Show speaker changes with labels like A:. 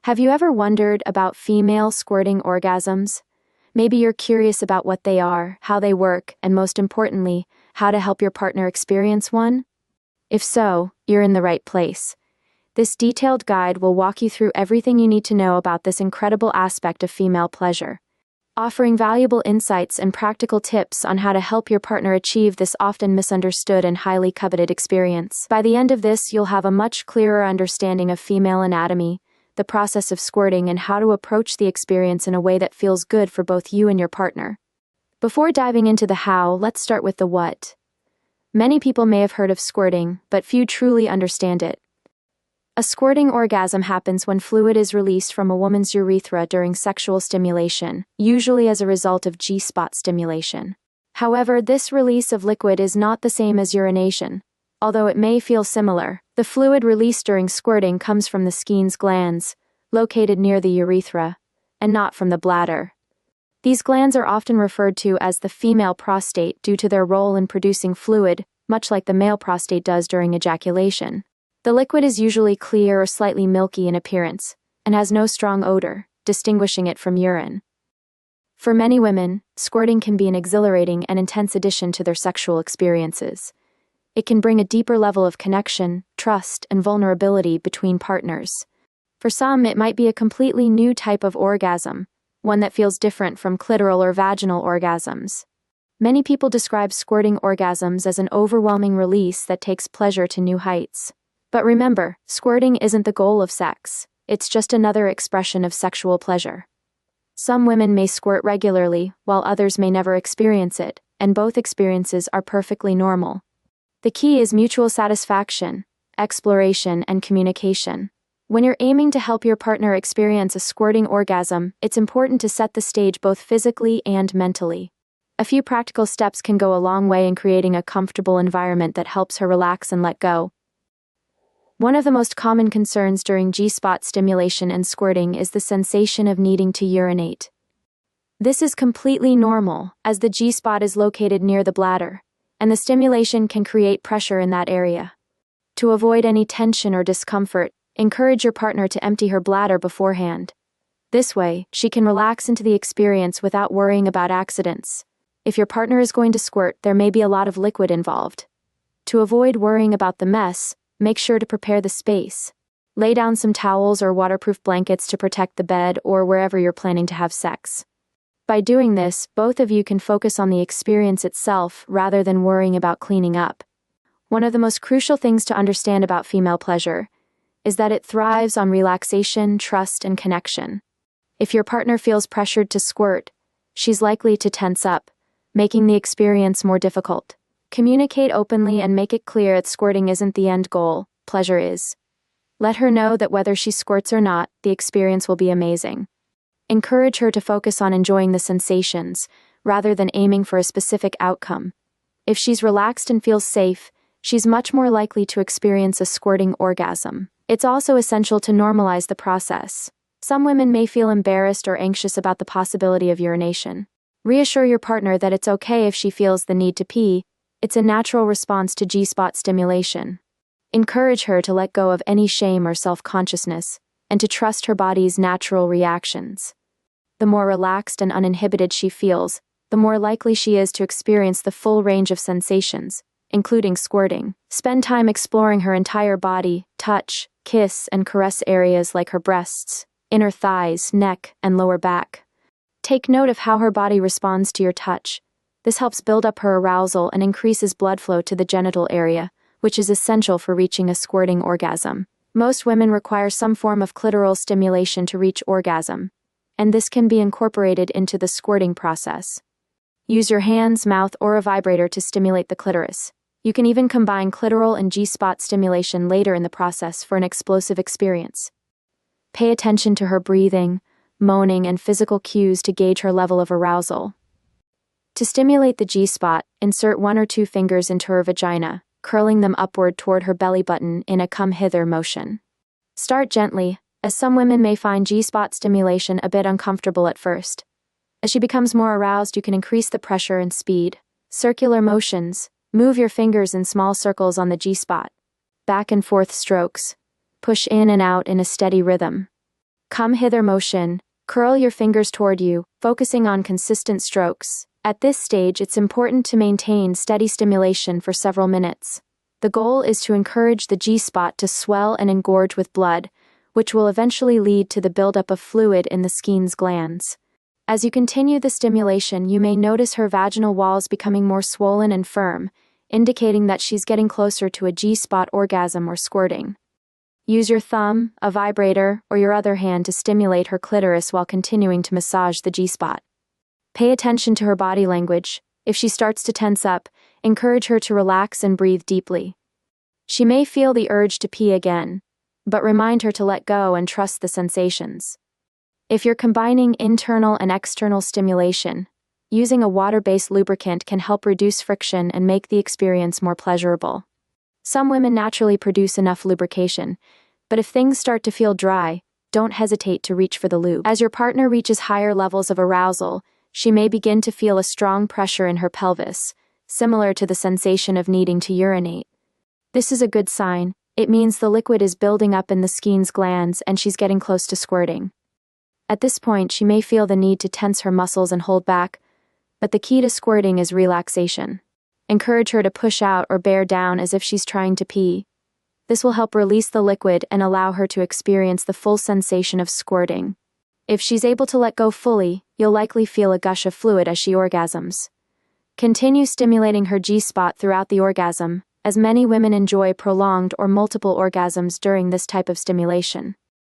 A: Have you ever wondered about female squirting orgasms? Maybe you're curious about what they are, how they work, and most importantly, how to help your partner experience one? If so, you're in the right place. This detailed guide will walk you through everything you need to know about this incredible aspect of female pleasure, offering valuable insights and practical tips on how to help your partner achieve this often misunderstood and highly coveted experience. By the end of this, you'll have a much clearer understanding of female anatomy, the process of squirting, and how to approach the experience in a way that feels good for both you and your partner. Before diving into the how, let's start with the what. Many people may have heard of squirting, but few truly understand it. A squirting orgasm happens when fluid is released from a woman's urethra during sexual stimulation, usually as a result of G-spot stimulation. However, this release of liquid is not the same as urination. Although it may feel similar, the fluid released during squirting comes from the Skene's glands, located near the urethra, and not from the bladder. These glands are often referred to as the female prostate due to their role in producing fluid, much like the male prostate does during ejaculation. The liquid is usually clear or slightly milky in appearance, and has no strong odor, distinguishing it from urine. For many women, squirting can be an exhilarating and intense addition to their sexual experiences. It can bring a deeper level of connection, trust, and vulnerability between partners. For some, it might be a completely new type of orgasm, one that feels different from clitoral or vaginal orgasms. Many people describe squirting orgasms as an overwhelming release that takes pleasure to new heights. But remember, squirting isn't the goal of sex. It's just another expression of sexual pleasure. Some women may squirt regularly, while others may never experience it, and both experiences are perfectly normal. The key is mutual satisfaction, exploration, and communication. When you're aiming to help your partner experience a squirting orgasm, it's important to set the stage both physically and mentally. A few practical steps can go a long way in creating a comfortable environment that helps her relax and let go. One of the most common concerns during G-spot stimulation and squirting is the sensation of needing to urinate. This is completely normal, as the G-spot is located near the bladder, and the stimulation can create pressure in that area. To avoid any tension or discomfort, encourage your partner to empty her bladder beforehand. This way, she can relax into the experience without worrying about accidents. If your partner is going to squirt, there may be a lot of liquid involved. To avoid worrying about the mess, make sure to prepare the space. Lay down some towels or waterproof blankets to protect the bed or wherever you're planning to have sex. By doing this, both of you can focus on the experience itself rather than worrying about cleaning up. One of the most crucial things to understand about female pleasure is that it thrives on relaxation, trust, and connection. If your partner feels pressured to squirt, she's likely to tense up, making the experience more difficult. Communicate openly and make it clear that squirting isn't the end goal, pleasure is. Let her know that whether she squirts or not, the experience will be amazing. Encourage her to focus on enjoying the sensations, rather than aiming for a specific outcome. If she's relaxed and feels safe, she's much more likely to experience a squirting orgasm. It's also essential to normalize the process. Some women may feel embarrassed or anxious about the possibility of urination. Reassure your partner that it's okay if she feels the need to pee. It's a natural response to G-spot stimulation. Encourage her to let go of any shame or self-consciousness, and to trust her body's natural reactions. The more relaxed and uninhibited she feels, the more likely she is to experience the full range of sensations, including squirting. Spend time exploring her entire body, touch, kiss, and caress areas like her breasts, inner thighs, neck, and lower back. Take note of how her body responds to your touch. This helps build up her arousal and increases blood flow to the genital area, which is essential for reaching a squirting orgasm. Most women require some form of clitoral stimulation to reach orgasm, and this can be incorporated into the squirting process. Use your hands, mouth, or a vibrator to stimulate the clitoris. You can even combine clitoral and G-spot stimulation later in the process for an explosive experience. Pay attention to her breathing, moaning, and physical cues to gauge her level of arousal. To stimulate the G-spot, insert 1 or 2 fingers into her vagina, curling them upward toward her belly button in a come-hither motion. Start gently, as some women may find G-spot stimulation a bit uncomfortable at first. As she becomes more aroused, you can increase the pressure and speed. Circular motions. Move your fingers in small circles on the G-spot. Back and forth strokes. Push in and out in a steady rhythm. Come hither motion. Curl your fingers toward you, focusing on consistent strokes. At this stage, it's important to maintain steady stimulation for several minutes. The goal is to encourage the G-spot to swell and engorge with blood, which will eventually lead to the buildup of fluid in the skin's glands. As you continue the stimulation, you may notice her vaginal walls becoming more swollen and firm, indicating that she's getting closer to a G-spot orgasm or squirting. Use your thumb, a vibrator, or your other hand to stimulate her clitoris while continuing to massage the G-spot. Pay attention to her body language. If she starts to tense up, encourage her to relax and breathe deeply. She may feel the urge to pee again, but remind her to let go and trust the sensations. If you're combining internal and external stimulation, using a water-based lubricant can help reduce friction and make the experience more pleasurable. Some women naturally produce enough lubrication, but if things start to feel dry, don't hesitate to reach for the lube. As your partner reaches higher levels of arousal, she may begin to feel a strong pressure in her pelvis, similar to the sensation of needing to urinate. This is a good sign. It means the liquid is building up in the skin's glands and she's getting close to squirting. At this point, she may feel the need to tense her muscles and hold back, but the key to squirting is relaxation. Encourage her to push out or bear down as if she's trying to pee. This will help release the liquid and allow her to experience the full sensation of squirting. If she's able to let go fully, you'll likely feel a gush of fluid as she orgasms. Continue stimulating her G-spot throughout the orgasm, as many women enjoy prolonged or multiple orgasms during this type of stimulation.